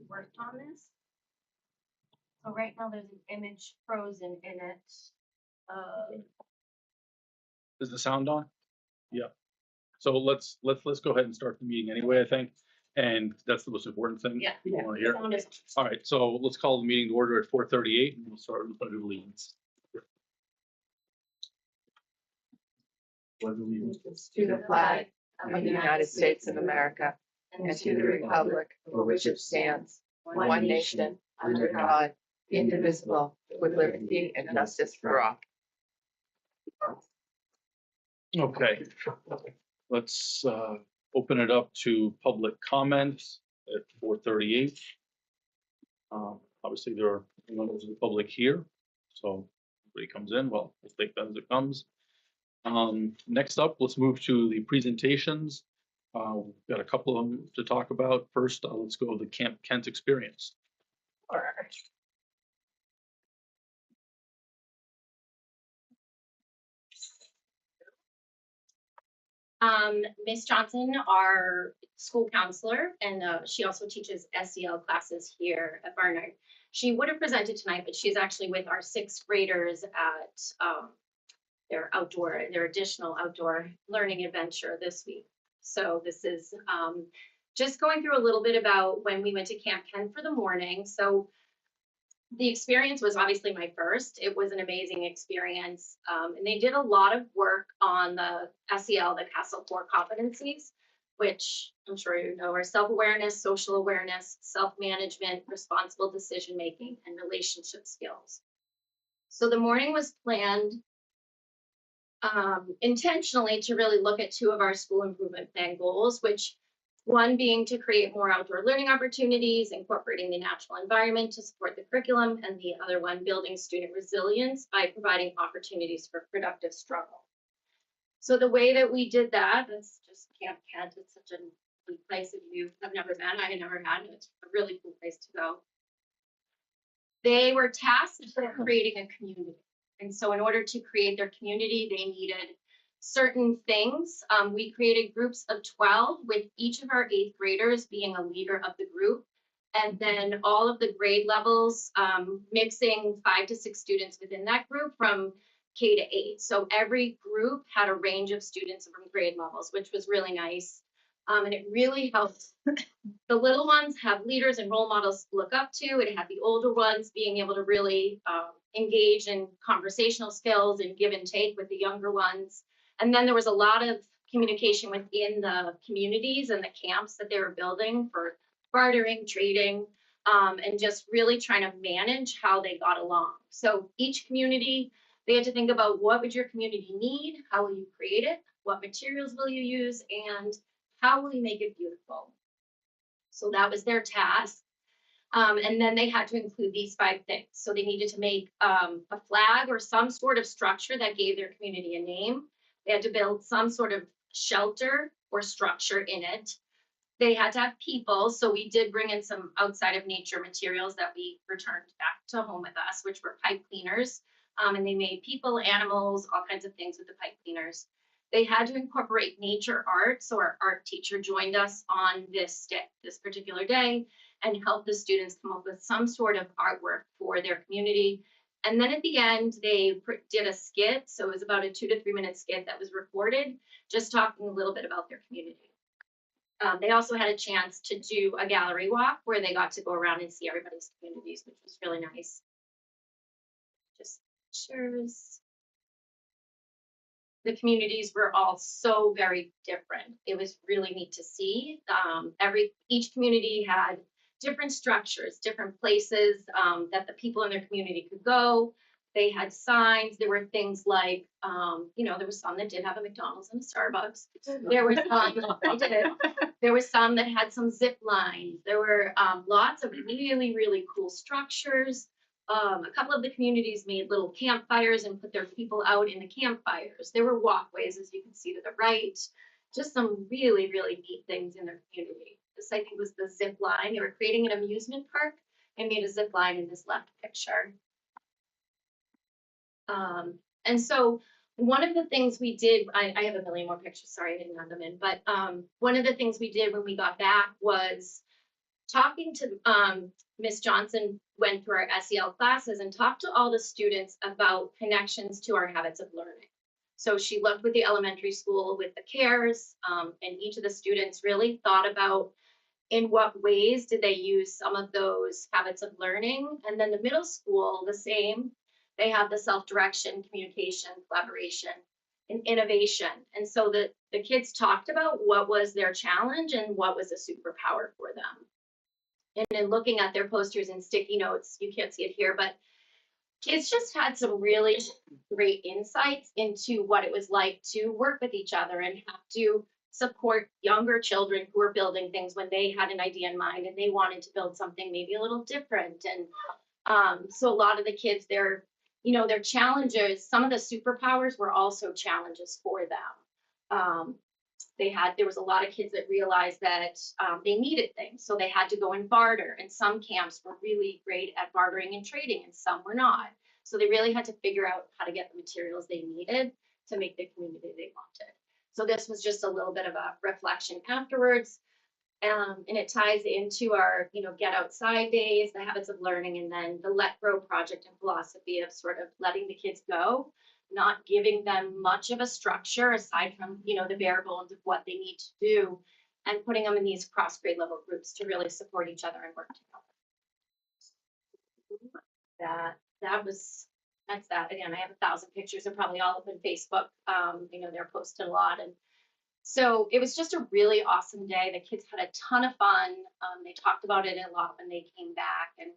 Worked on this. So right now there's an image frozen in it. Is the sound on? Yeah. So let's go ahead and start the meeting anyway, I think. And that's the most important thing. Yeah. We want to hear. Sound is- All right, so let's call the meeting to order at 4:38 and we'll start with the pledge of allegiance. Pledge of allegiance To the flag of the United States of America and to the republic for which it stands, one nation, under God, indivisible, with liberty and justice for all. Okay, let's open it up to public comments at 4:38. Obviously, there are members of the public here, so if anybody comes in, well, we'll take that as it comes. Next up, let's move to the presentations. We've got a couple of them to talk about. First, let's go to the Camp Kent experience. All right. Miss Johnson, our school counselor, and she also teaches SEL classes here at Barnard. She would have presented tonight, but she's actually with our sixth graders at their additional outdoor learning adventure this week. So this is just going through a little bit about when we went to Camp Kent for the morning. So the experience was obviously my first. It was an amazing experience. And they did a lot of work on the SEL, the CASEL core competencies, which I'm sure you know are self-awareness, social awareness, self-management, responsible decision-making, and relationship skills. So the morning was planned intentionally to really look at two of our school improvement plan goals, which one being to create more outdoor learning opportunities, incorporating the natural environment to support the curriculum, and the other one building student resilience by providing opportunities for productive struggle. So the way that we did that, that's just Camp Kent. It's such a neat place. If you have never been, I had never had it. It's a really cool place to go. They were tasked with creating a community. And so in order to create their community, they needed certain things. We created groups of 12 with each of our 8th graders being a leader of the group. And then all of the grade levels, mixing 5 to 6 students within that group from K to 8. So every group had a range of students from grade levels, which was really nice. And it really helped the little ones have leaders and role models to look up to. It had the older ones being able to really engage in conversational skills and give and take with the younger ones. And then there was a lot of communication within the communities and the camps that they were building for bartering, trading, and just really trying to manage how they got along. So each community, they had to think about what would your community need, how will you create it, what materials will you use, and how will you make it beautiful? So that was their task. And then they had to include these 5 things. So they needed to make a flag or some sort of structure that gave their community a name. They had to build some sort of shelter or structure in it. They had to have people. So we did bring in some outside of nature materials that we returned back to home with us, which were pipe cleaners. And they made people, animals, all kinds of things with the pipe cleaners. they had to incorporate nature art. So our art teacher joined us on this particular day and helped the students come up with some sort of artwork for their community. And then at the end, they did a skit. So it was about a 2 to 3 minute skit that was recorded, just talking a little bit about their community. They also had a chance to do a gallery walk where they got to go around and see everybody's communities, which was really nice. Just pictures. The communities were all so very different. It was really neat to see. Each community had different structures, different places that the people in their community could go. They had signs. There were things like, there was some that did have a McDonald's and a Starbucks. There were some, I did. There were some that had some zip lines. There were lots of really, really cool structures. A couple of the communities made little campfires and put their people out in the campfires. There were walkways, as you can see to the right. Just some really, really neat things in their community. This, I think, was the zip line. They were creating an amusement park and made a zip line in this left picture. And so one of the things we did, I have a million more pictures, sorry, I didn't have them in, but one of the things we did when we got back was talking to Miss Johnson went through our SEL classes and talked to all the students about connections to our habits of learning. So she looked with the elementary school with the cares, and each of the students really thought about in what ways did they use some of those habits of learning. And then the middle school, the same. They have the self-direction, communication, collaboration, and innovation. And so the kids talked about what was their challenge and what was a superpower for them. And then looking at their posters and sticky notes, you can't see it here, but kids just had some really great insights into what it was like to work with each other and have to support younger children who were building things when they had an idea in mind and they wanted to build something maybe a little different. And so a lot of the kids, their challenges, some of the superpowers were also challenges for them. There was a lot of kids that realized that they needed things, so they had to go and barter. And some camps were really great at bartering and trading, and some were not. So they really had to figure out how to get the materials they needed to make the community they wanted. So this was just a little bit of a reflection afterwards, and it ties into our, get outside days, the habits of learning, and then the Let Grow project and philosophy of sort of letting the kids go. Not giving them much of a structure aside from, the bare bones of what they need to do, and putting them in these cross grade level groups to really support each other and work together. That's that. Again, I have 1,000 pictures. They're probably all up on Facebook. They're posted a lot. And so it was just a really awesome day. The kids had a ton of fun. They talked about it a lot when they came back. And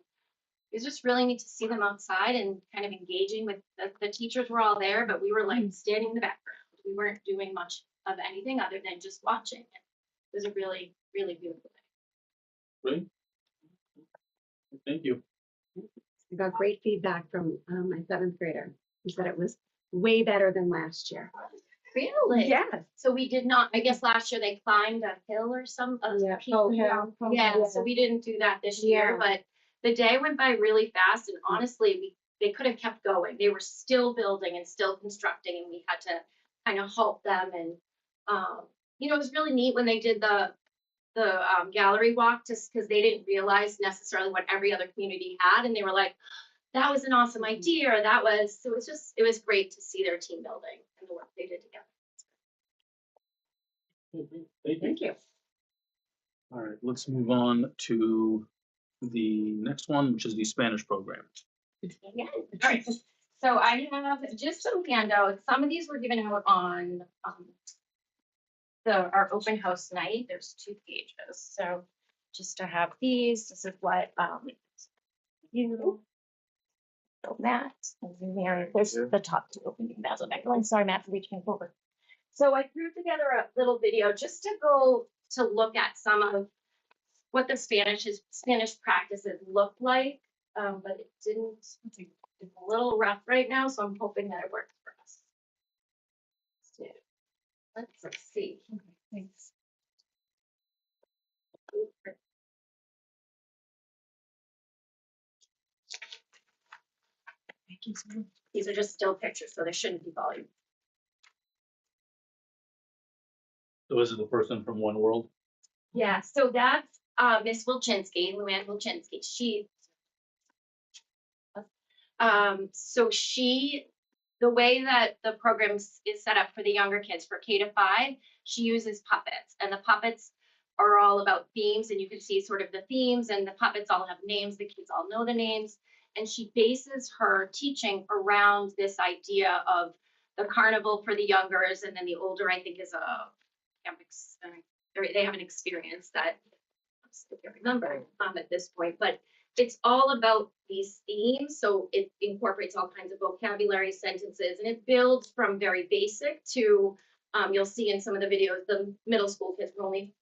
it was just really neat to see them outside and kind of engaging with the teachers were all there, but we were like standing in the background. We weren't doing much of anything other than just watching. It was a really, really beautiful day. Great. Thank you. I got great feedback from my 7th grader. He said it was way better than last year. Really? Yes. So we did not, I guess last year they climbed a hill or some. Yeah. peak. Yeah. So we didn't do that this year, but the day went by really fast, and honestly, they could have kept going. They were still building and still constructing, and we had to kind of halt them. And it was really neat when they did the gallery walk, just because they didn't realize necessarily what every other community had, and they were like, "That was an awesome idea." Or it was great to see their team building and the work they did together. Thank you. you. All right, let's move on to the next one, which is the Spanish program. Again. All right. So I have just some handouts. Some of these were given out on our open house night. There's 2 pages. So just to have these, this is what Matt, and Mary, there's the top 2 open emails. I'm sorry, Matt, for reaching forward. So I threw together a little video just to look at some of what the Spanish practices look like, but it didn't. It's a little rough right now, so I'm hoping that it works for us. So, let's see. Okay, thanks. These are just still pictures, so there shouldn't be volume. So this is the person from One World. Yeah, so that's Miss Wilchinski, Luann Wilchinski. The way that the program is set up for the younger kids for K-5, she uses puppets, and the puppets are all about themes, and you can see sort of the themes, and the puppets all have names. The kids all know the names, and she bases her teaching around this idea of the carnival for the youngers, and then the older, I think, is they have an experience that I can't remember at this point, but it's all about these themes. So it incorporates all kinds of vocabulary, sentences, and it builds from very basic to, you'll see in some of the videos, the middle school kids were only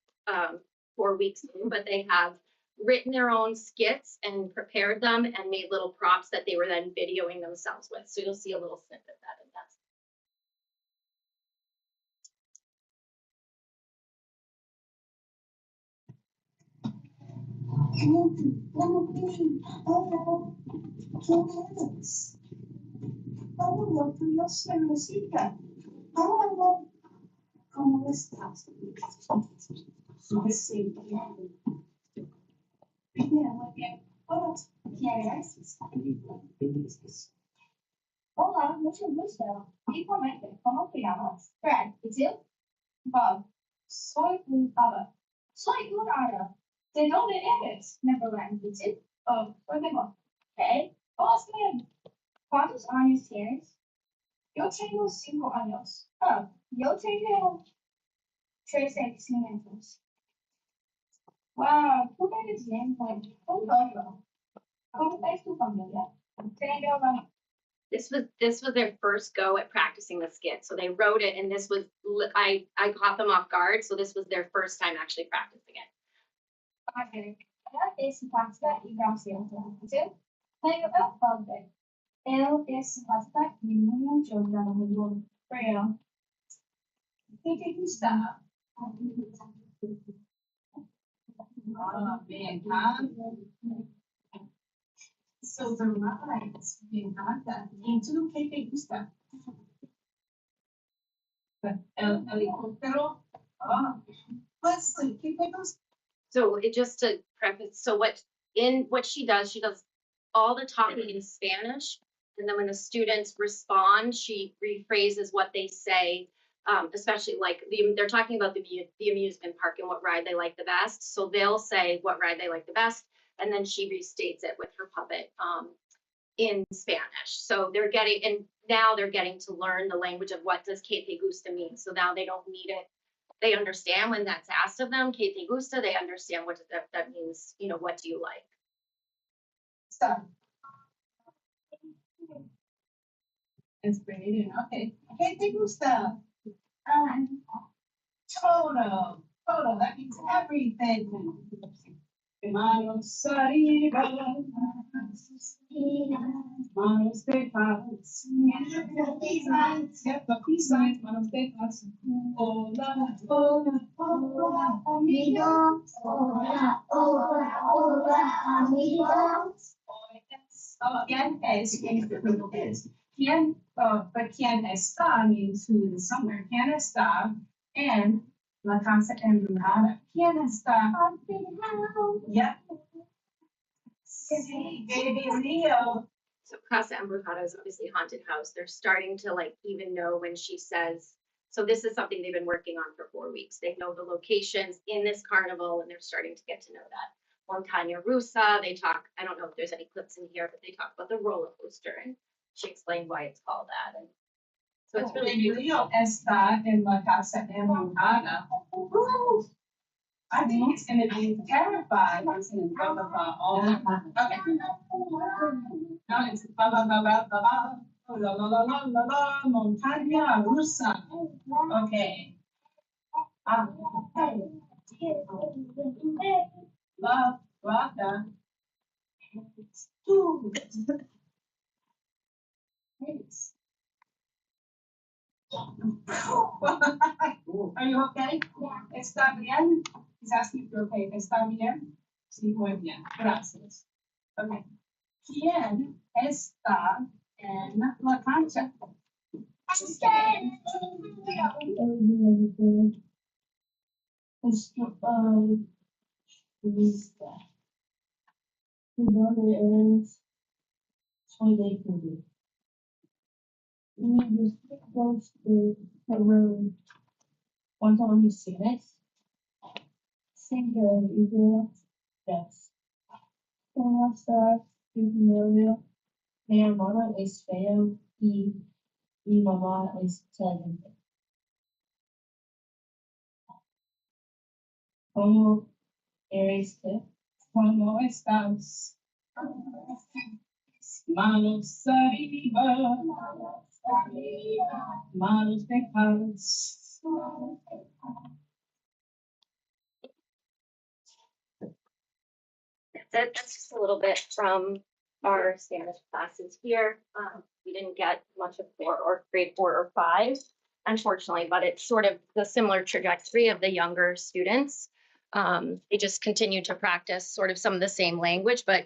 4 weeks in, but they have written their own skits and prepared them and made little props that they were then videoing themselves with. So you'll see a little snippet of that in that. Todo curioso en música. Hola, ¿cómo estás? Sí, bien. Bien, muy bien. Hola, ¿quién eres? Hola, mucho gusto. Igualmente, ¿cómo te llamas? Fred, ¿y tú? Bob. Soy un hada. Soy un hada. ¿De dónde eres? Neverland, ¿y tú? Oh, soy de Bob. ¿Qué? Oh, está bien. ¿Cuántos años tienes? Yo tengo 5 años. Ah, yo tengo 13 años. Wow, tú eres bien, un logro. ¿Cómo es tu familia? Tengo This was their first go at practicing the skit. So they wrote it, and this was I caught them off guard. So this was their first time actually practicing it. padre. Ela es simpática y graciosa. ¿Sí? Tengo el padre. Él es simpática y mucho mejor. Pero, ¿qué te gusta? Ah, me encanta. So the rides, me encanta. ¿Y tú qué te gusta? El helicóptero. Ah, pues, ¿qué te gusta? So it just to preface, so what she does all the talking in Spanish, and then when the students respond, she rephrases what they say. Especially like they're talking about the amusement park and what ride they like the best. So they'll say what ride they like the best, and then she restates it with her puppet in Spanish. So now they're getting to learn the language of what does que te gusta mean. So now they don't need it. They understand when that's asked of them, que te gusta, they understand what that means, what do you like? So. Inspiration, okay. ¿Qué te gusta? Total, that means everything. Manos arriba, manos detrás. Peace signs, manos detrás. Hola, hola, hola, amigos. Hola, hola, hola, amigos. ¿Quién es? ¿Quién? But quién está means who is somewhere. ¿Quién está? And la casa embrujada. ¿Quién está? Yep. Sí, baby Leo. So Casa Embrujada is obviously haunted house. They're starting to even know when she says, so this is something they've been working on for 4 weeks. They know the locations in this carnival, and they're starting to get to know that. Montaña Rusa, they talk, I don't know if there's any clips in here, but they talk about the roller coaster, and she explained why it's called that. And so it's really Baby Leo está en la casa embrujada. I think it's going to be terrified. It's going to blah, blah, blah, all the time. Okay. Now it's blah, blah, blah, blah, blah, blah, la, la, la, la, la, la, montaña rusa. Okay. Love, Rada. Are you okay? Yeah. ¿Está bien? He's asking if you're okay. ¿Está bien? Sí, muy bien. Gracias. Okay. ¿Quién está en la cancha? It's who's that? The number is 28. We just close to the road. One time you see it. Single either. Yes. Start familiar. Their mother is fail. The mama is telling. Como eres tú? Como estás? Manos arriba, manos pecados. That's just a little bit from our Spanish classes here. We didn't get much of grade 4 or 5, unfortunately, but it's sort of the similar trajectory of the younger students. They just continue to practice sort of some of the same language, but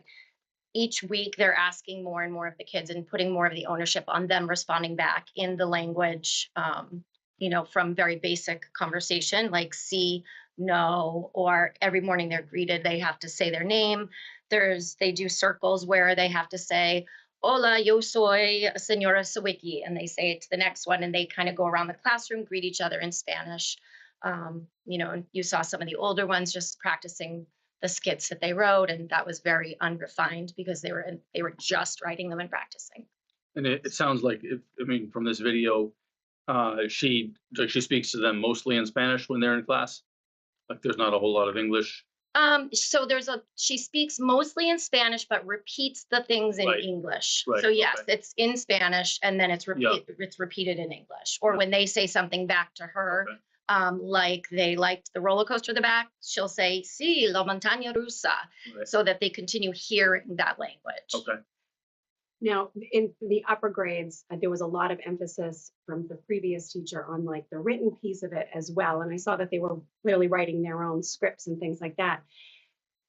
each week they're asking more and more of the kids and putting more of the ownership on them responding back in the language, from very basic conversation like see, no, or every morning they're greeted, they have to say their name. They do circles where they have to say, hola, yo soy Señora Sawicki, and they say it to the next one, and they kind of go around the classroom, greet each other in Spanish. And you saw some of the older ones just practicing the skits that they wrote, and that was very unrefined because they were just writing them and practicing. And it sounds like, from this video, she speaks to them mostly in Spanish when they're in class. Like there's not a whole lot of English. So she speaks mostly in Spanish, but repeats the things in Right. English. Right, So yes, okay. It's in Spanish and then it's repeated in English. Or when they say something back to her, Okay. like they liked the roller coaster in the back, she'll say, sí, la montaña rusa, Right. so that they continue hearing that language. Okay. Now, in the upper grades, there was a lot of emphasis from the previous teacher on like the written piece of it as well. And I saw that they were really writing their own scripts and things like that.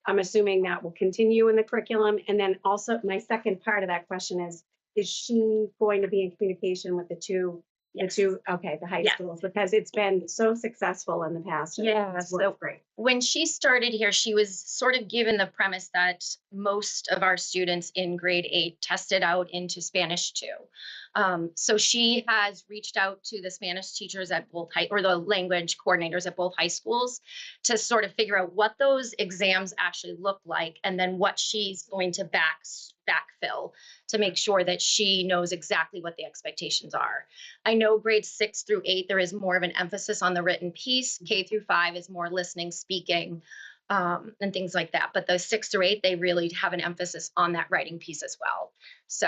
I'm assuming that will continue in the curriculum. And then also my second part of that question is she going to be in communication with the two, the high Yes. schools? Because it's been so successful in the past. Yeah, It's worked so great. when she started here, she was sort of given the premise that most of our students in grade 8 tested out into Spanish 2. So she has reached out to the Spanish teachers at both or the language coordinators at both high schools to sort of figure out what those exams actually look like, and then what she's going to backfill to make sure that she knows exactly what the expectations are. I know grades 6 through 8, there is more of an emphasis on the written piece. K through 5 is more listening, speaking, and things like that. But the 6 through 8, they really have an emphasis on that writing piece as well. So,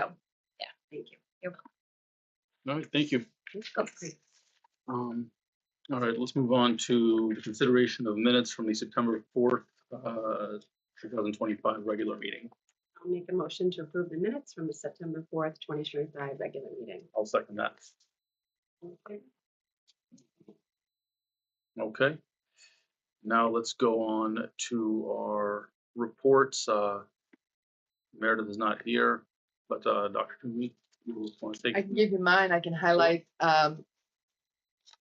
yeah, thank you. You're welcome. All right, thank you. Great. All right, let's move on to the consideration of minutes from the September 4th, 2025 regular meeting. I'll make a motion to approve the minutes from the September 4th, 2025 regular meeting. I'll second that. Okay. Okay. Now let's go on to our reports. Meredith is not here, but Dr. Toomey, you want to take? I can give you mine. I can highlight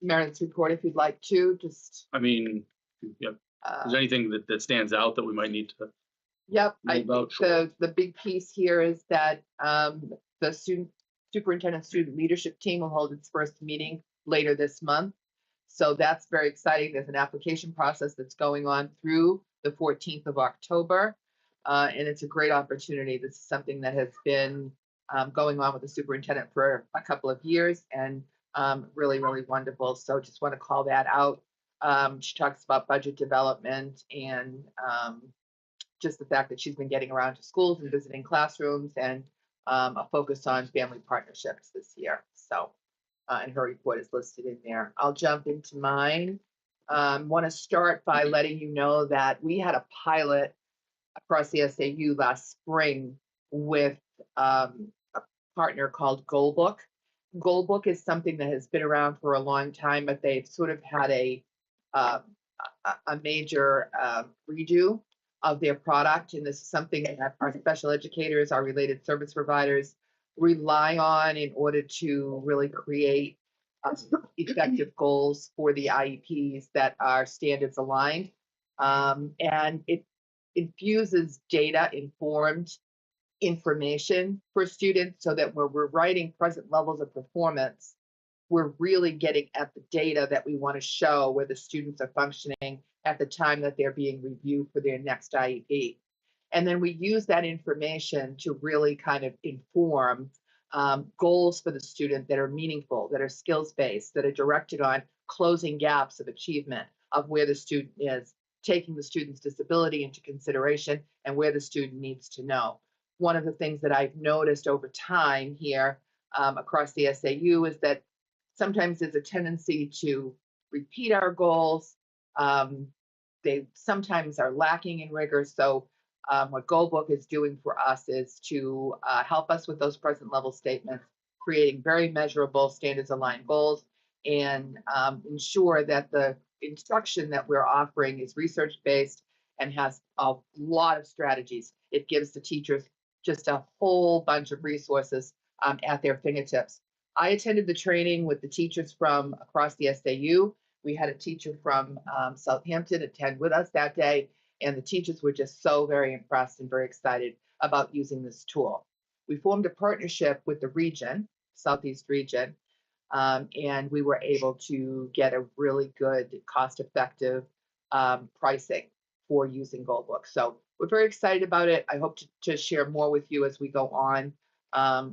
Meredith's report if you'd like to. Just Yep. Is there anything that stands out that we might need to? Yep. know I about? think the big piece here is that the superintendent student leadership team will hold its first meeting later this month. So that's very exciting. There's an application process that's going on through the 14th of October. And it's a great opportunity. This is something that has been going on with the superintendent for a couple of years, and really, really wonderful. So just want to call that out. She talks about budget development and just the fact that she's been getting around to schools and visiting classrooms, and a focus on family partnerships this year. So, and her report is listed in there. I'll jump into mine. Want to start by letting you know that we had a pilot across the SAU last spring with a partner called Goalbook. Goalbook is something that has been around for a long time, but they've sort of had a major redo of their product. And this is something that our special educators, our related service providers rely on in order to really create effective goals for the IEPs that are standards aligned. And it infuses data informed information for students so that when we're writing present levels of performance, we're really getting at the data that we want to show where the students are functioning at the time that they're being reviewed for their next IEP. And then we use that information to really kind of inform goals for the student that are meaningful, that are skills-based, that are directed on closing gaps of achievement of where the student is, taking the student's disability into consideration and where the student needs to know. One of the things that I've noticed over time here across the SAU is that sometimes there's a tendency to repeat our goals. They sometimes are lacking in rigor. So what Goalbook is doing for us is to help us with those present level statements, creating very measurable standards aligned goals, and ensure that the instruction that we're offering is research based and has a lot of strategies. It gives the teachers just a whole bunch of resources at their fingertips. I attended the training with the teachers from across the SAU. We had a teacher from Southampton attend with us that day, and the teachers were just so very impressed and very excited about using this tool. We formed a partnership with the region, Southeast region, and we were able to get a really good cost-effective pricing for using Goalbook. So we're very excited about it. I hope to share more with you as we go on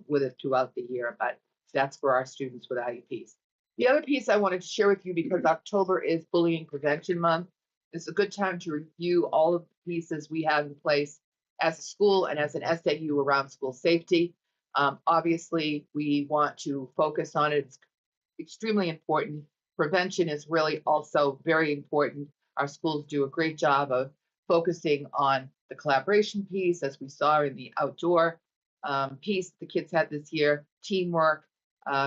with it throughout the year, but that's for our students with IEPs. The other piece I wanted to share with you, because October is Bullying Prevention Month, it's a good time to review all of the pieces we have in place as a school and as an SAU around school safety. Obviously, we want to focus on it. It's extremely important. Prevention is really also very important. Our schools do a great job of focusing on the collaboration piece, as we saw in the outdoor piece the kids had this year, teamwork,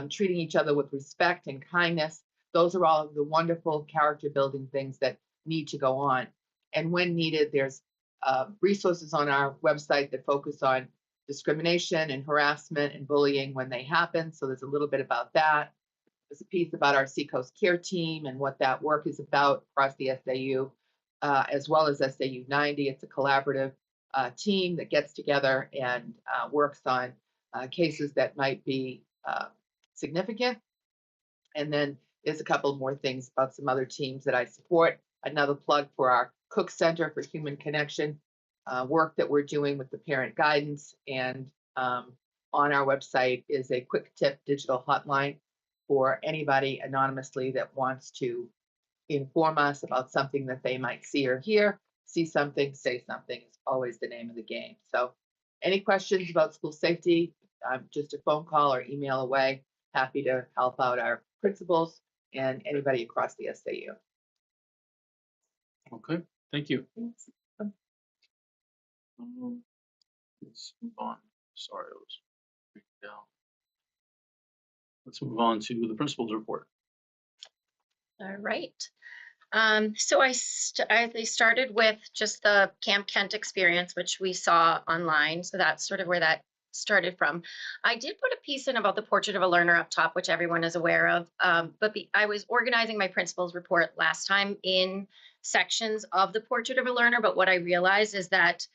treating each other with respect and kindness. Those are all of the wonderful character building things that need to go on. And when needed, there's resources on our website that focus on discrimination and harassment and bullying when they happen. So there's a little bit about that. There's a piece about our Seacoast Care Team and what that work is about across the SAU, as well as SAU 90. It's a collaborative team that gets together and works on cases that might be significant. And then there's a couple more things about some other teams that I support. Another plug for our Cook Center for Human Connection work that we're doing with the parent guidance. And on our website is a quick tip digital hotline for anybody anonymously that wants to inform us about something that they might see or hear. See something, say something is always the name of the game. So any questions about school safety, just a phone call or email away. Happy to help out our principals and anybody across the SAU. Okay, thank you. Let's move on. Sorry, I was reading down. Let's move on to the principal's report. All right. So I started with just the Camp Kent experience, which we saw online. So that's sort of where that started from. I did put a piece in about the portrait of a learner up top, which everyone is aware of. But I was organizing my principal's report last time in sections of the portrait of a learner. But what I realized is that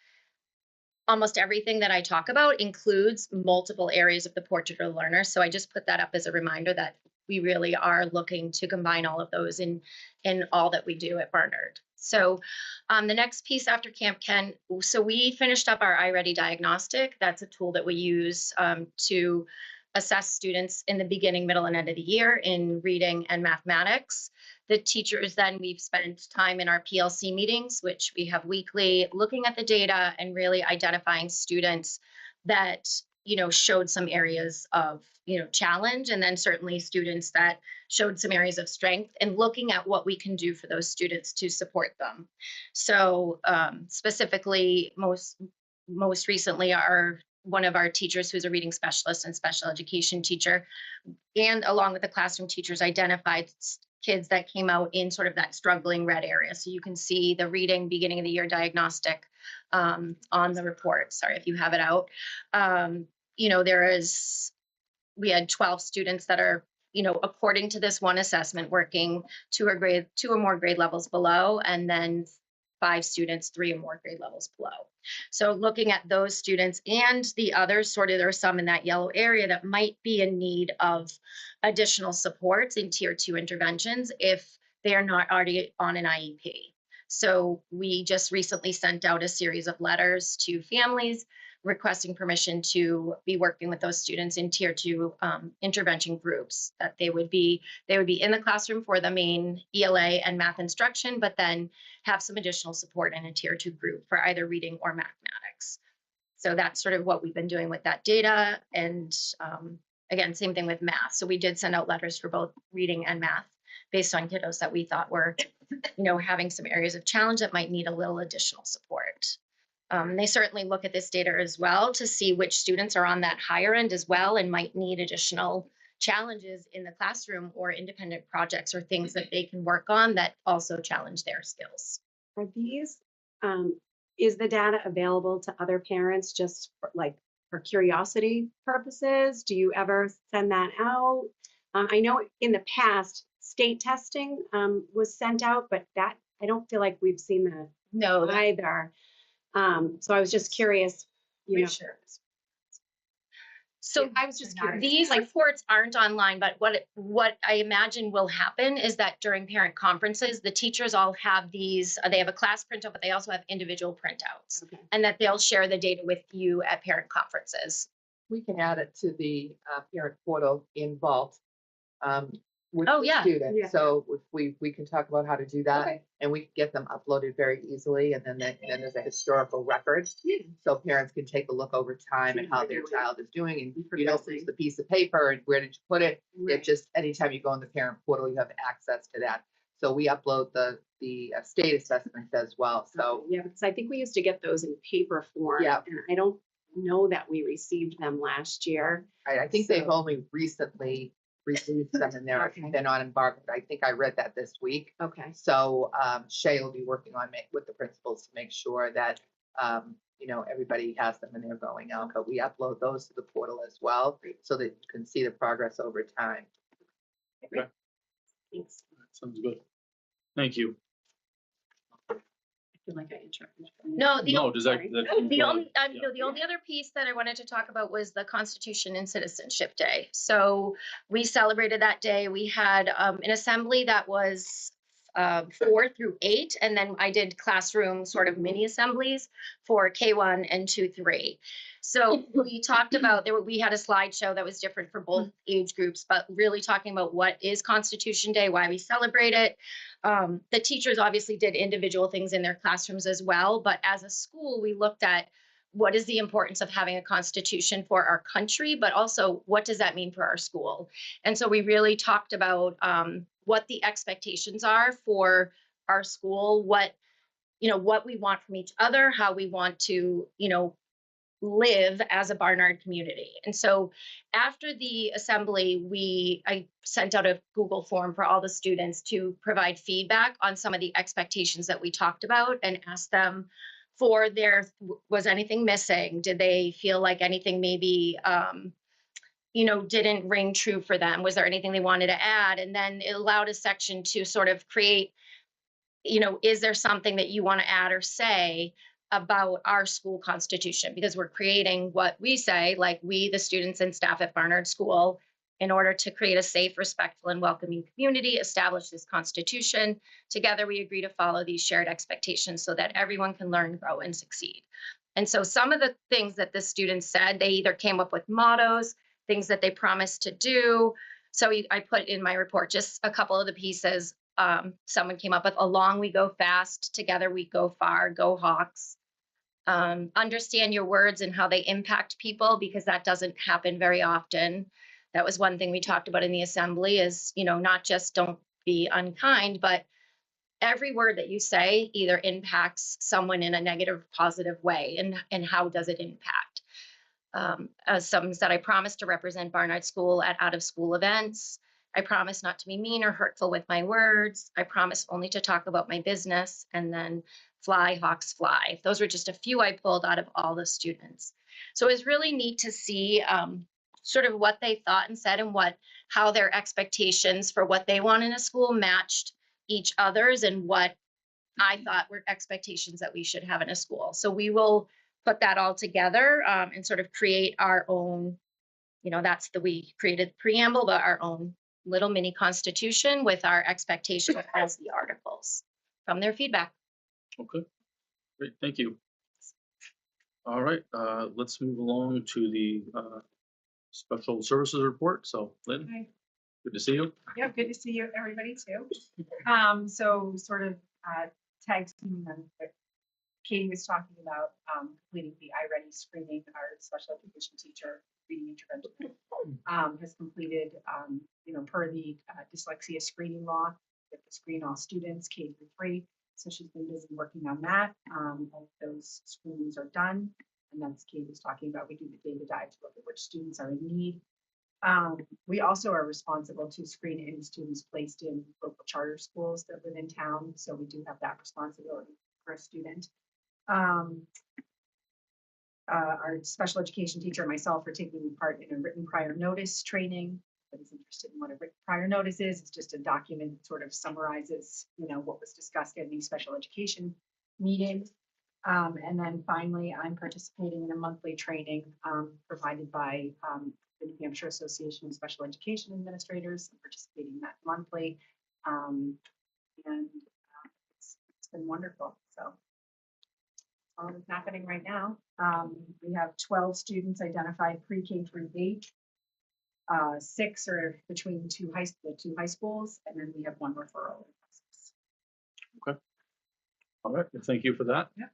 almost everything that I talk about includes multiple areas of the portrait of a learner. So I just put that up as a reminder that we really are looking to combine all of those in all that we do at Barnard. So the next piece after Camp Kent, so we finished up our iReady diagnostic. That's a tool that we use to assess students in the beginning, middle, and end of the year in reading and mathematics. The teachers then, we've spent time in our PLC meetings, which we have weekly, looking at the data and really identifying students that, you know, showed some areas of, you know, challenge, and then certainly students that showed some areas of strength, and looking at what we can do for those students to support them. So specifically, most recently, one of our teachers who's a reading specialist and special education teacher, and along with the classroom teachers, identified kids that came out in sort of that struggling red area. So you can see the reading beginning of the year diagnostic on the report. Sorry if you have it out. You know, we had 12 students that are according to this one assessment, working two or more grade levels below, and then 5 students, 3 or more grade levels below. So looking at those students and the others, sort of there are some in that yellow area that might be in need of additional supports in tier 2 interventions if they are not already on an IEP. So we just recently sent out a series of letters to families requesting permission to be working with those students in tier 2 intervention groups, that they would be in the classroom for the main ELA and math instruction, but then have some additional support in a tier 2 group for either reading or mathematics. So that's sort of what we've been doing with that data. And again, same thing with math. So we did send out letters for both reading and math based on kiddos that we thought were, having some areas of challenge that might need a little additional support. They certainly look at this data as well to see which students are on that higher end as well and might need additional challenges in the classroom or independent projects or things that they can work on that also challenge their skills. Are these, is the data available to other parents just for curiosity purposes? Do you ever send that out? I know in the past, state testing was sent out, but that I don't feel like we've seen that No, either. So I was just curious, Sure. So I was just curious. these reports aren't online, but what I imagine will happen is that during parent conferences, the teachers all have these, they have a class printout, but they also have individual printouts, Okay. and that they'll share the data with you at parent conferences. We can add it to the parent portal in Vault with Oh, the yeah. student. Yeah. So if we can talk about how to do that, Okay. and we can get them uploaded very easily, and then there's a historical record. So parents can take a look over time and how their child is doing, and you don't lose the piece of paper and where did you put it. It just, anytime you go in the parent portal, you have access to that. So we upload the state assessments as well. So yeah, because I think we used to get those in paper form. Yeah. And I don't know that we received them last year. I think they've So- only recently released them in there. Okay. They're not embarked. I think I read that this week. Okay. So Shay will be working on with the principals to make sure that everybody has them and they're going out. But we upload those to the portal as well, so that you can see the progress over time. Thanks. Sounds good. Thank you. I feel like I interrupted. No, No, does that? sorry. The only, Yeah. no, the only other piece that I wanted to talk about was the Constitution and Citizenship Day. So we celebrated that day. We had an assembly that was 4 through 8, and then I did classroom sort of mini assemblies for K1 and 2-3. So we talked about we had a slideshow that was different for both age groups, but really talking about what is Constitution Day, why we celebrate it. The teachers obviously did individual things in their classrooms as well, but as a school, we looked at what is the importance of having a constitution for our country, but also what does that mean for our school? And so we really talked about what the expectations are for our school, what we want from each other, how we want to, live as a Barnard community. And so after the assembly, I sent out a Google form for all the students to provide feedback on some of the expectations that we talked about and asked them for was anything missing? Did they feel like anything maybe, didn't ring true for them? Was there anything they wanted to add? And then it allowed a section to sort of create, is there something that you want to add or say about our school constitution? Because we're creating what we say, like we, the students and staff at Barnard School, in order to create a safe, respectful, and welcoming community, establish this constitution. Together, we agree to follow these shared expectations so that everyone can learn, grow, and succeed. And so some of the things that the students said, they either came up with mottos, things that they promised to do. So I put in my report just a couple of the pieces. Someone came up with, along we go fast, together we go far, go Hawks. Understand your words and how they impact people, because that doesn't happen very often. That was one thing we talked about in the assembly is, not just don't be unkind, but every word that you say either impacts someone in a negative, positive way. And how does it impact? As someone said, I promise to represent Barnard School at out-of-school events. I promise not to be mean or hurtful with my words. I promise only to talk about my business. And then fly, Hawks, fly. Those were just a few I pulled out of all the students. So it was really neat to see sort of what they thought and said and how their expectations for what they want in a school matched each other's and what I thought were expectations that we should have in a school. So we will put that all together and sort of create our own, we created the preamble, but our own little mini constitution with our expectations as the articles from their feedback. Okay, great, thank you. All right, let's move along to the special services report. So Lynn, Hi. good to see you. Yeah, good to see you, everybody too. So sort of tag teaming on what Katie was talking about, completing the iReady screening. Our special education teacher, reading intervention, has completed, per the dyslexia screening law, we have to screen all students K through 3. So she's been busy working on that. All of those screenings are done. And that's Katie was talking about. We do the data dive to look at which students are in need. We also are responsible to screen any students placed in local charter schools that live in town. So we do have that responsibility for a student. Our special education teacher and myself are taking part in a written prior notice training. If anybody's interested in what a written prior notice is, it's just a document that sort of summarizes, what was discussed at any special education meeting. And then finally, I'm participating in a monthly training provided by the New Hampshire Association of Special Education Administrators. I'm participating in that monthly. It's been wonderful. So all that's happening right now. We have 12 students identified pre-K through 8. 6 are between two high schools, and then we have 1 referral. Okay. All right, well, thank you for that. Yeah.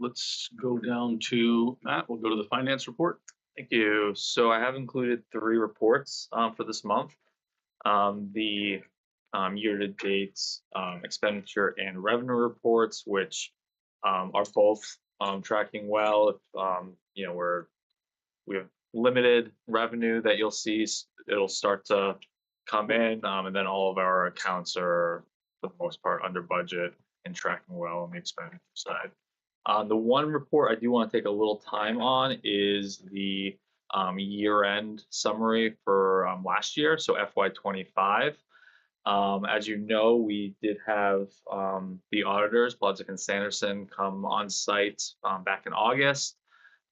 Let's go down to Matt. We'll go to the finance report. Thank you. So I have included 3 reports for this month. The year-to-date expenditure and revenue reports, which are both tracking well. If we have limited revenue that you'll see, it'll start to come in, and then all of our accounts are, for the most part, under budget and tracking well on the expenditure side. The one report I do want to take a little time on is the year-end summary for last year, so FY25. As you know, we did have the auditors, Blodzik and Sanderson, come on site back in August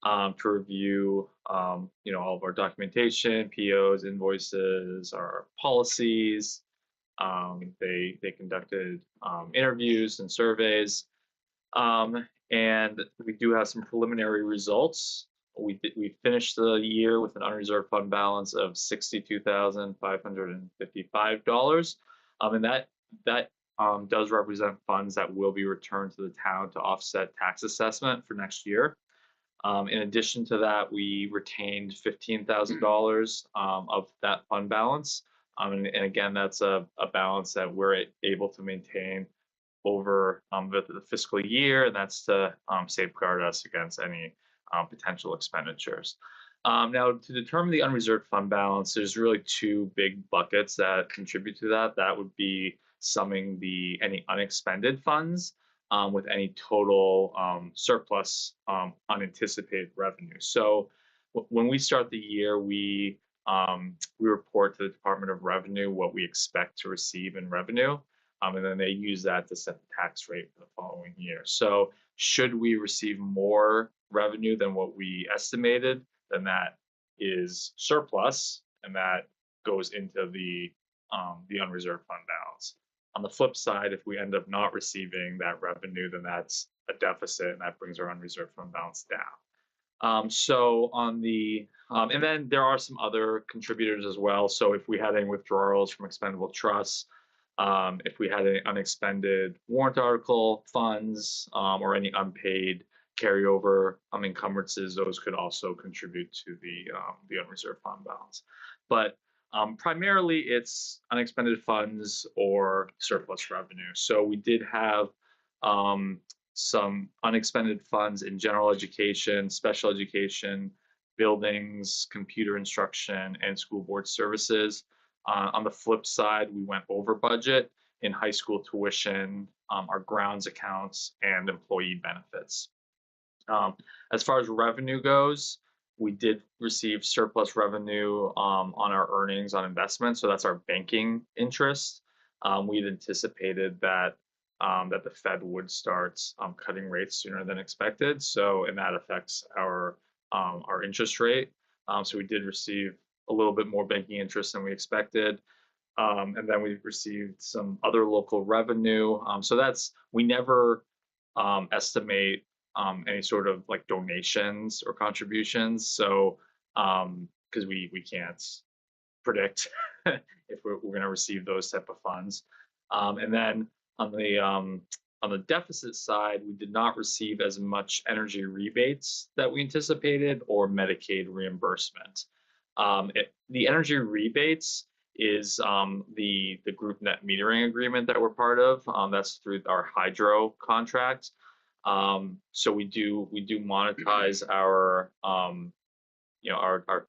to review, all of our documentation, POs, invoices, our policies. They conducted interviews and surveys. And we do have some preliminary results. We finished the year with an unreserved fund balance of $62,555, and that does represent funds that will be returned to the town to offset tax assessment for next year. In addition to that, we retained $15,000 of that fund balance, and again, that's a balance that we're able to maintain over the fiscal year, and that's to safeguard us against any potential expenditures. Now, to determine the unreserved fund balance, there's really 2 big buckets that contribute to that. That would be summing any unexpended funds with any total surplus unanticipated revenue. So when we start the year, we report to the Department of Revenue what we expect to receive in revenue. And then they use that to set the tax rate for the following year. So should we receive more revenue than what we estimated, then that is surplus, and that goes into the unreserved fund balance. On the flip side, if we end up not receiving that revenue, then that's a deficit, and that brings our unreserved fund balance down. And then there are some other contributors as well. So if we had any withdrawals from expendable trusts, if we had any unexpended warrant article funds, or any unpaid carryover encumbrances, those could also contribute to the unreserved fund balance. But primarily it's unexpended funds or surplus revenue. So we did have some unexpended funds in general education, special education, buildings, computer instruction, and school board services. On the flip side, we went over budget in high school tuition, our grounds accounts, and employee benefits. As far as revenue goes, we did receive surplus revenue on our earnings on investments, so that's our banking interest. We'd anticipated that that the Fed would start cutting rates sooner than expected, so and that affects our interest rate. So we did receive a little bit more banking interest than we expected. And then we received some other local revenue. So that's, we never estimate any sort of like donations or contributions. So, because we can't predict if we're going to receive those type of funds. And then on the deficit side, we did not receive as much energy rebates that we anticipated or Medicaid reimbursement. The energy rebates is the group net metering agreement that we're part of. That's through our hydro contract. So we do monetize our our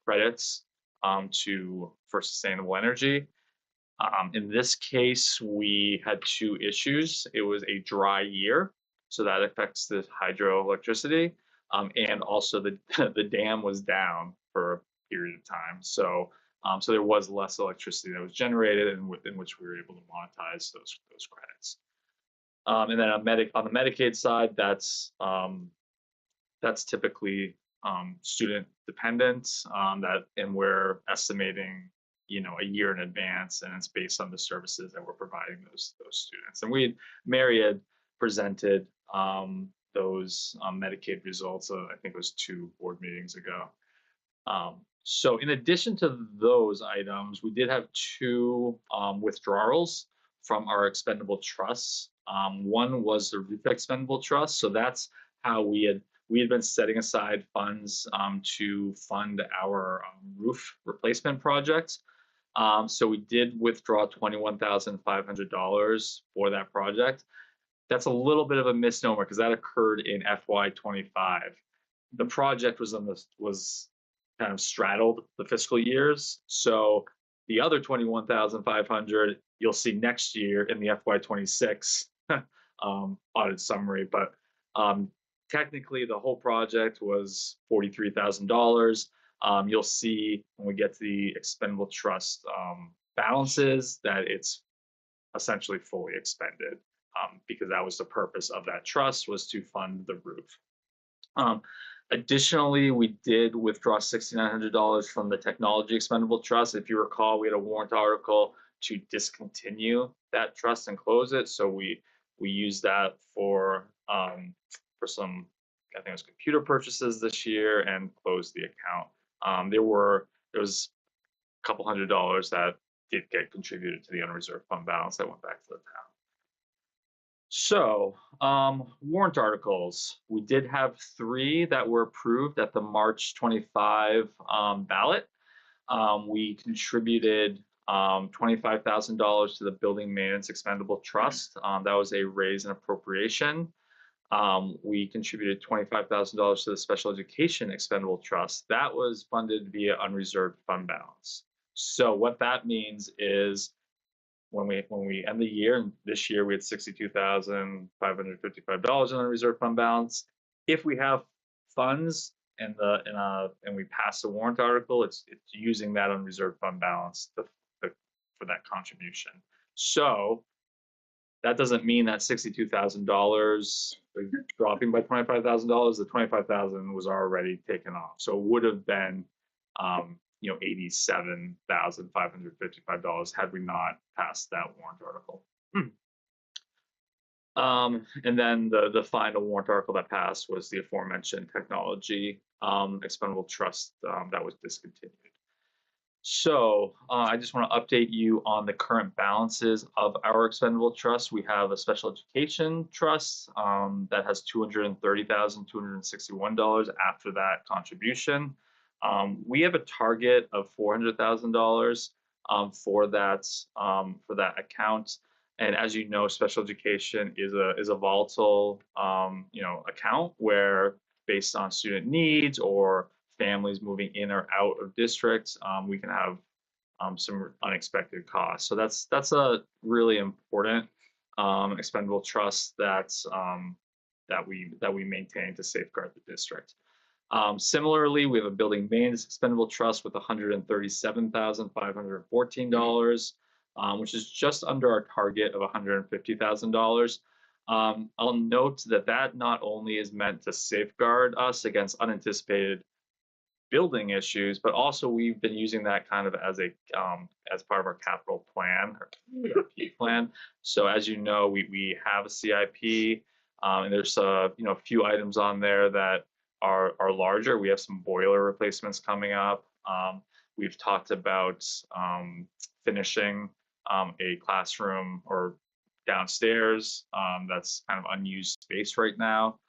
credits for sustainable energy. In this case, we had two issues. It was a dry year, so that affects the hydroelectricity, and also the dam was down for a period of time. So so there was less electricity that was generated, and in which we were able to monetize those credits. And then on the Medicaid side, that's typically student dependent, and we're estimating, a year in advance, and it's based on the services that we're providing those students. And Mary had presented those Medicaid results, I think it was 2 board meetings ago. So in addition to those items, we did have 2 withdrawals from our expendable trusts. One was the roof expendable trust, so that's how we had been setting aside funds to fund our roof replacement project. So we did withdraw $21,500 for that project. That's a little bit of a misnomer because that occurred in FY25. The project was kind of straddled the fiscal years. So the other $21,500 you'll see next year in the FY26 audit summary. But technically, the whole project was $43,000. You'll see when we get to the expendable trust balances that it's essentially fully expended, because that was the purpose of that trust, was to fund the roof. Additionally, we did withdraw $6,900 from the technology expendable trust. If you recall, we had a warrant article to discontinue that trust and close it. So we used that for some, I think it was computer purchases this year, and closed the account. There was a couple $100 that did get contributed to the unreserved fund balance that went back to the town. So warrant articles, we did have 3 that were approved at the March 25 ballot. We contributed $25,000 to the building maintenance expendable trust. That was a raise and appropriation. We contributed $25,000 to the special education expendable trust. That was funded via unreserved fund balance. So what that means is when we end the year, and this year we had $62,555 in unreserved fund balance. If we have funds and we pass the warrant article, it's using that unreserved fund balance for that contribution. So that doesn't mean that $62,000 dropping by $25,000. The $25,000 was already taken off, so it would have been $87,555 had we not passed that warrant article. And then the final warrant article that passed was the aforementioned technology expendable trust that was discontinued. So I just want to update you on the current balances of our expendable trust. We have a special education trust that has $230,261 after that contribution. We have a target of $400,000 for that account. And as you know, special education is a volatile account where, based on student needs or families moving in or out of districts, we can have some unexpected costs. So that's a really important expendable trust that we maintain to safeguard the district. Similarly, we have a building maintenance expendable trust with $137,514, which is just under our target of $150,000. I'll note that that not only is meant to safeguard us against unanticipated building issues, but also we've been using that kind of as part of our capital plan or CIP plan. So as you know, we have a CIP, and there's a few items on there that are larger. We have some boiler replacements coming up. We've talked about finishing a classroom or downstairs that's kind of unused space right now.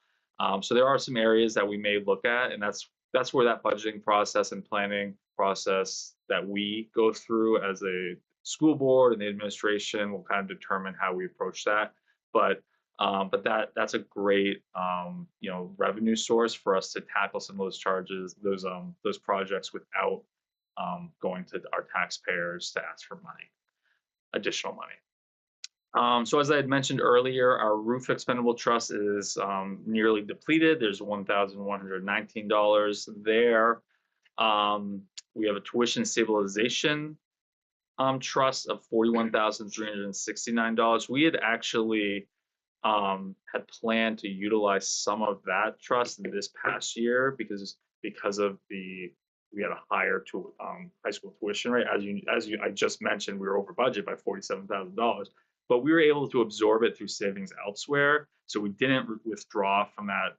So there are some areas that we may look at, and that's where that budgeting process and planning process that we go through as a school board and the administration will kind of determine how we approach that. But that's a great revenue source for us to tackle some of those charges, those projects without going to our taxpayers to ask for additional money. So as I had mentioned earlier, our roof expendable trust is nearly depleted. There's $1,119 there. We have a tuition stabilization trust of $41,369. We had actually had planned to utilize some of that trust this past year because of we had a higher high school tuition rate. I just mentioned, we were over budget by $47,000. But we were able to absorb it through savings elsewhere. So we didn't withdraw from that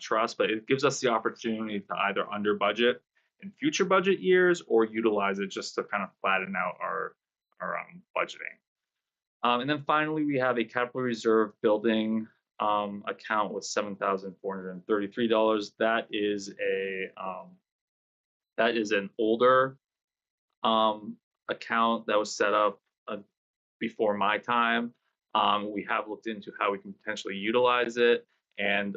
trust, but it gives us the opportunity to either under budget in future budget years or utilize it just to kind of flatten out our budgeting. And then finally, we have a capital reserve building account with $7,433. That is an older account that was set up before my time. We have looked into how we can potentially utilize it, and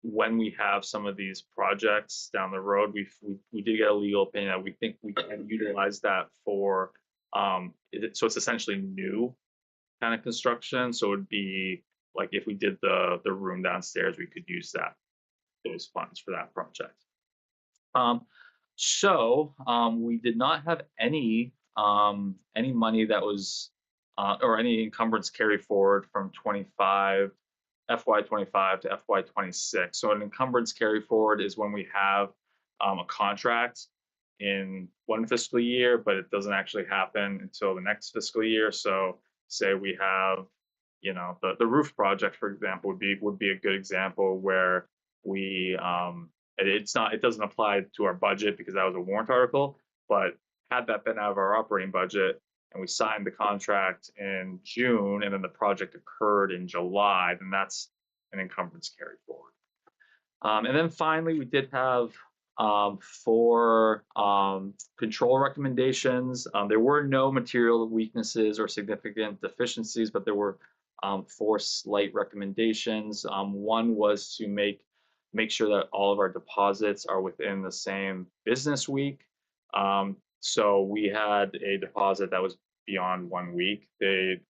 when we have some of these projects down the road, we did get a legal opinion that we think we can utilize that for so it's essentially new kind of construction. So it would be like if we did the room downstairs, we could use those funds for that project. So we did not have any money that was or any encumbrance carry forward from FY25 to FY26. So an encumbrance carry forward is when we have a contract in one fiscal year, but it doesn't actually happen until the next fiscal year. So say we have, the roof project, for example, would be a good example where it doesn't apply to our budget because that was a warrant article, but had that been out of our operating budget, and we signed the contract in June, and then the project occurred in July, then that's an encumbrance carry forward. And then finally, we did have 4 control recommendations. There were no material weaknesses or significant deficiencies, but there were 4 slight recommendations. One was to make sure that all of our deposits are within the same business week. So we had a deposit that was beyond 1 week. The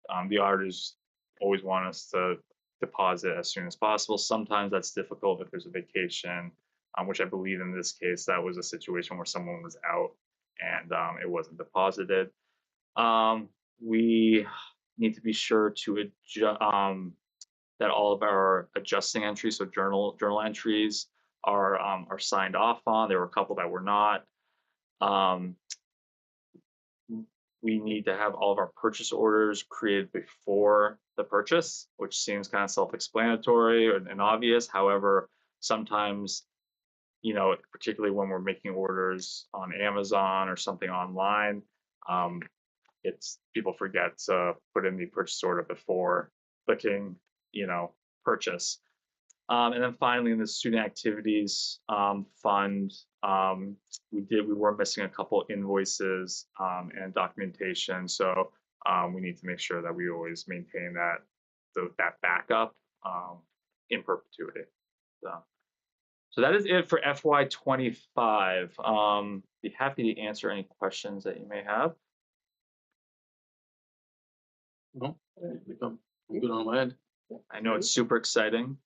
auditors always want us to deposit as soon as possible. Sometimes that's difficult if there's a vacation, which I believe in this case, that was a situation where someone was out and it wasn't deposited. We need to be sure to adjust that all of our adjusting entries, so journal entries, are signed off on. There were a couple that were not. We need to have all of our purchase orders created before the purchase, which seems kind of self-explanatory and obvious. However, sometimes, particularly when we're making orders on Amazon or something online, people forget to put in the purchase order before clicking, purchase. And then finally, in the student activities fund, we were missing a couple invoices and documentation. So we need to make sure that we always maintain that backup in perpetuity. So that is it for FY25. Be happy to answer any questions that you may have. No, I'm good on my end. I know it's super exciting.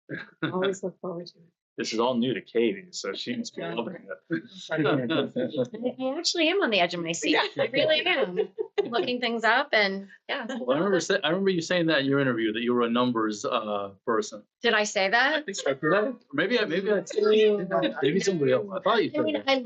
Always look forward to it. This is all new to Katie, so she must be loving it. I actually am on the edge of my seat. I really am. Looking things up and yeah. Well, I remember you saying that in your interview, that you were a numbers person. Did I say that? Maybe somebody else. I thought you I said mean, that. I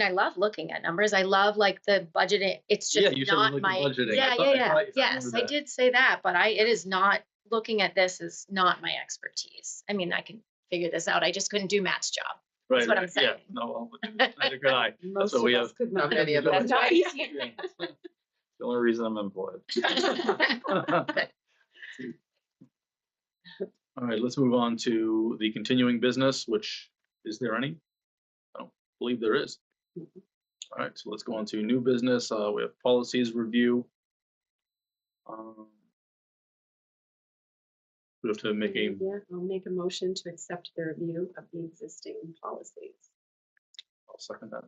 love looking at numbers. I love like the budgeting. It's Yeah, just you said you not like the my, budgeting. I yeah, thought- I yeah. thought you Yes, remember I that. did say that, but it is not, looking at this is not my expertise. I mean, I can figure this out. I just couldn't do Matt's job. Right, what I'm right, yeah, saying. no, well, I had a good eye. Most what of we us have. could not. Not many of That's us. why- Yeah. The only reason I'm employed. All right, let's move on to the continuing business, which, is there any? I don't believe there is. All right, so let's go on to new business. We have policies review. We have to make a, Yeah, I'll make a motion to accept the review of the existing policies. I'll second that.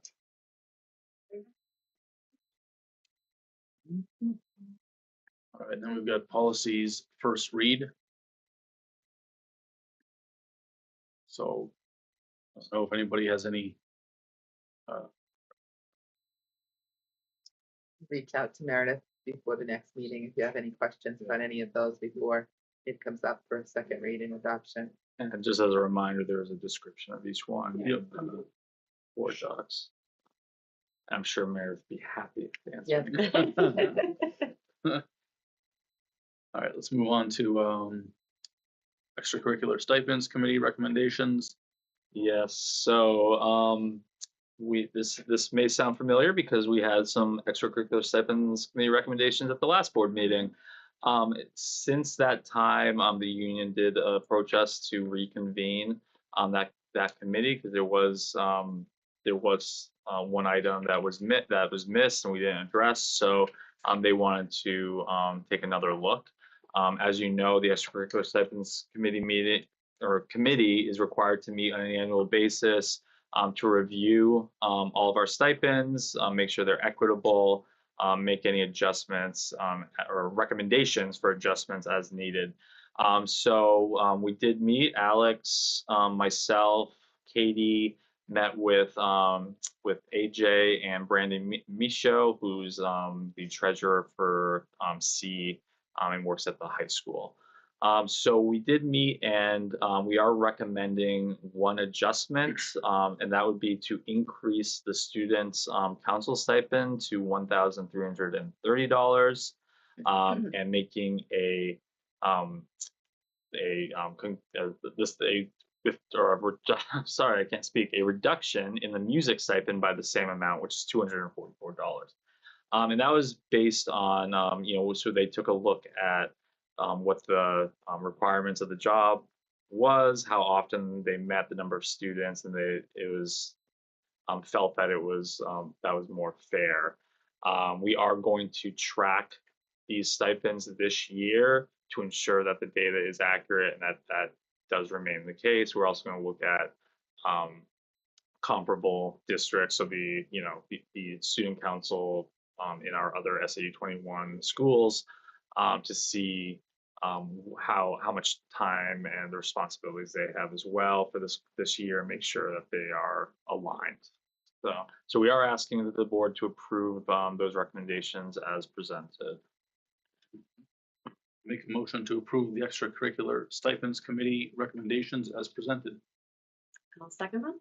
All right, then we've got policies first read. So I don't know if anybody has any, Reach out to Meredith before the next meeting if you have any questions about any of those before it comes up for a second reading adoption. And just as a reminder, there is a description of each one. Yep. Board docs. I'm sure Meredith would be happy to Yes. answer. all right, let's move on to extracurricular stipends committee recommendations. Yes, so this may sound familiar because we had some extracurricular stipends committee recommendations at the last board meeting. Since that time, the union did approach us to reconvene on that committee because there was one item that was missed and we didn't address. So they wanted to take another look. As you know, the extracurricular stipends committee is required to meet on an annual basis to review all of our stipends, make sure they're equitable, make any adjustments or recommendations for adjustments as needed. So we did meet. Alex, myself, Katie met with AJ and Brandon Michaud, who's the treasurer for C and works at the high school. So we did meet and we are recommending one adjustment, and that would be to increase the students' council stipend to $1,330, and making sorry, I can't speak, a reduction in the music stipend by the same amount, which is $244. And that was based on, so they took a look at what the requirements of the job was, how often they met the number of students, and it was felt that it was that was more fair. We are going to track these stipends this year to ensure that the data is accurate and that does remain the case. We're also going to look at comparable districts, so the student council in our other SAU 21 schools to see how much time and the responsibilities they have as well for this year, and make sure that they are aligned. So we are asking the board to approve those recommendations as presented. Make a motion to approve the extracurricular stipends committee recommendations as presented. I'll second them.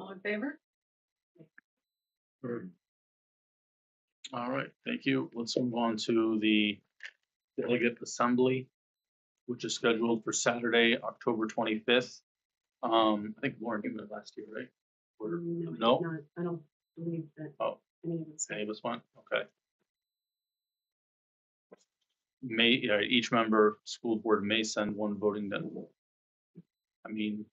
All in favor? All right, thank you. Let's move on to the delegate assembly, which is scheduled for Saturday, October 25th. I think Lauren, you went last year, right? Or- No, No? I don't believe that. Oh. Any of us. Any of us went? Okay. Each member school board may send one voting delegate. I mean.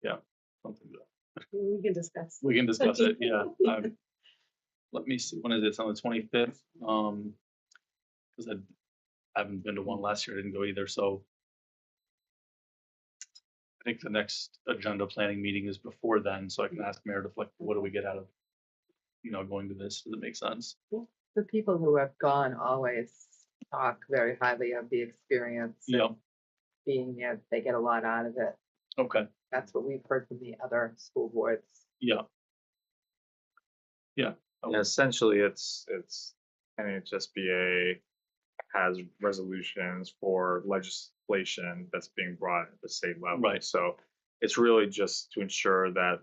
Yeah, something like that. We can discuss. We can discuss it, yeah. Let me see, when is it? It's on the 25th. Because I haven't been to one last year, I didn't go either, so. I think the next agenda planning meeting is before then, so I can ask Meredith, like, what do we get out of, going to this? Does it make sense? The people who have gone always talk very highly of the experience. and Yeah, Being there, they get a lot out of it. okay, That's what we've heard from the other school boards. yeah. And essentially, NHSBA has resolutions for legislation that's being brought at the state level. Right. So it's really just to ensure that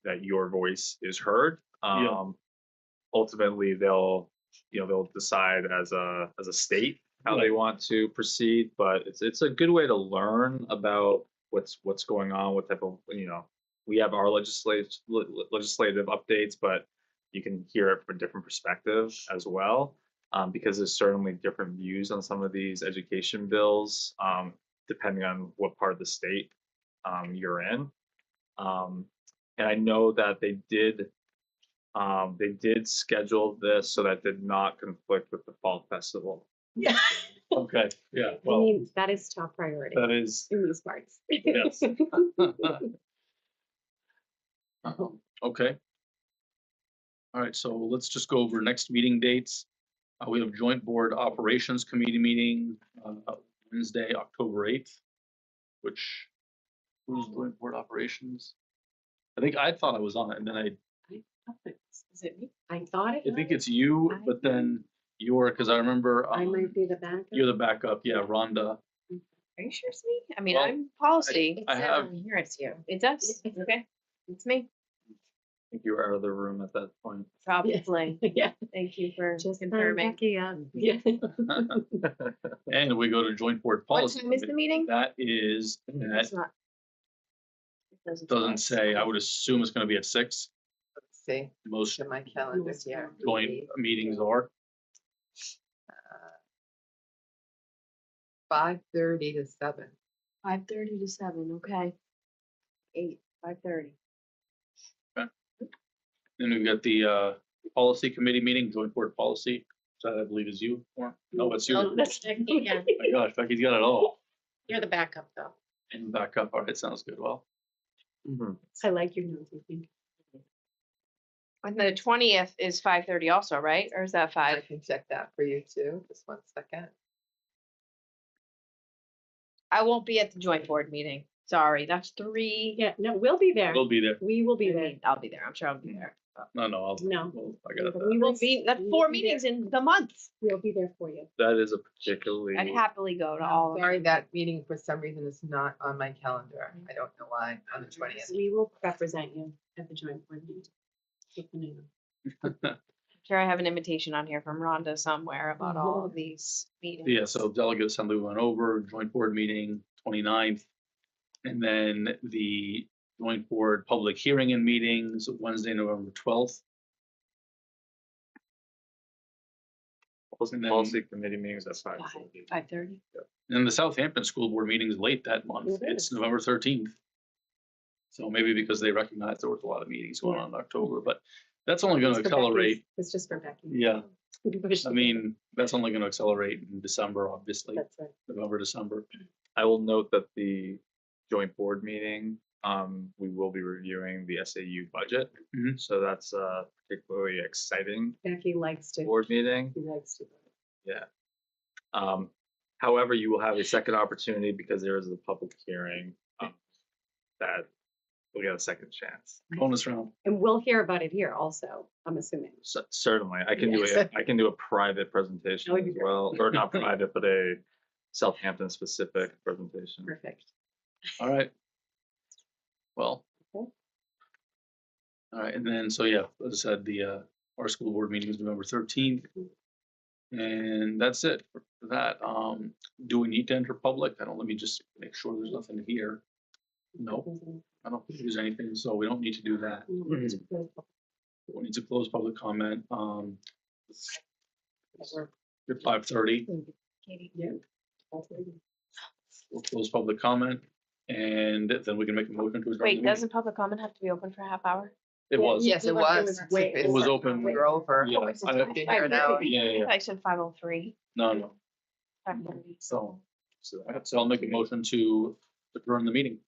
that your voice is heard. Yeah. Ultimately, they'll decide as a state how they Right. want to proceed, but it's a good way to learn about what's going on, what type of we have our legislative updates, but you can hear it from a different perspective as well, because there's certainly different views on some of these education bills, depending on what part of the state you're in. And I know that they did schedule this so that did not conflict with the fall festival. Okay, yeah, I well, mean, that is top priority that is, in these parts. yes. Okay. All right, so let's just go over next meeting dates. We have joint board operations committee meeting, Wednesday, October 8th, which, who's joint board operations? I thought I was on it, and then Is it me? I thought it I think was. it's you, but then you're, because I remember, I might be the backup. you're the backup, yeah, Rhonda. Are you sure it's me? I mean, Well, I'm policy. I have- Here it's you. It does? Okay. It's me. I think you were out of the room at that point. Probably. Yeah. Thank you for Just confirming. Becky, yeah. And we go to joint board What policy. time is the committee. meeting? That is, It's that not. It doesn't say, I would assume it's gonna be at 6. Let's see, Most look at my calendar here. joint meetings are. 5:30 to 7. 5:30 to 7, okay. 5:30. Then we've got the policy committee meeting, joint board policy, that I believe is you, or, no, it's you. Oh, Oh that's Becky again. my gosh, Becky's got it all. You're the backup though. And back up, all right, sounds good, well, I like your notes, I think. And the 20th is 5:30 also, right? Or is that I 5? can check that for you too, just 1 second. I won't be at the joint board meeting. Sorry, that's 3. Yeah, no, we'll be there. we'll be there. We will be I there. mean, I'll be there. I'm sure I'll be there. No, No. I got But that. we will Be, that's we 4 will be meetings there. in the month. We'll be there for you. That is a particularly I'd happily go to all of them. Sorry, that meeting for some reason is not on my calendar. I don't know why, on the 20th. We will represent you at the joint board meeting. Keep an eye on. I'm sure I have an invitation on here from Rhonda somewhere about all of these meetings. Yeah, so delegate assembly went over, joint board meeting 29th. And then the joint board public hearing and meetings, Wednesday, November 12th. And then- policy committee meetings at 5. 5:30. And the Southampton School Board meeting is late that month. It It's is. November 13th. So maybe because they recognized there was a lot of meetings going Yeah. on in October, but that's only gonna It's for Becky's. accelerate. It's just for Becky. Yeah, But I mean, that's only gonna accelerate in December, obviously, That's right. November, December. I will note that the joint board meeting, we will be reviewing the SAU budget. Mhm. So that's a particularly exciting Becky likes to. board meeting. She likes to. Yeah. However, you will have a second opportunity because there is a public hearing, that we'll get a second chance. Bonus round. And we'll hear about it here also, I'm assuming. Certainly, I can do Yes. I can do a private presentation That would as be great. well, or not private, but a Southampton specific presentation. Perfect. All right. Well. Okay. All right, and then, so yeah, as I said, our school board meeting is November 13th. And that's it for that. Do we need to enter public? Let me just make sure there's nothing here. No, I don't think there's anything, so we don't need to do that. We need to close public comment, at 5:30. Katie. Yeah. We'll close public comment, and then we can make a motion to adjourn. the Wait, meeting. doesn't public comment have to be open for a half hour? It was. Yes, it was. It was open. We're over. Yeah, It's I- been here an hour. Yeah. I said 5:03. No. 5:30. So I'll make a motion to adjourn the meeting.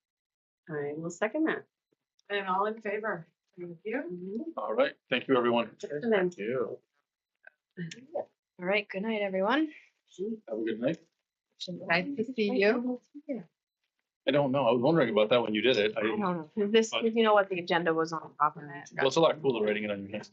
I will second that. And all in favor? Thank you. All right, thank you, everyone. And then You. All right, good night, everyone. Have a good night. Nice to see you. I don't know. I was wondering about that when you did it. I don't know. This, you know what, the agenda was on top of it. Well, it's a lot cooler writing it on your hand.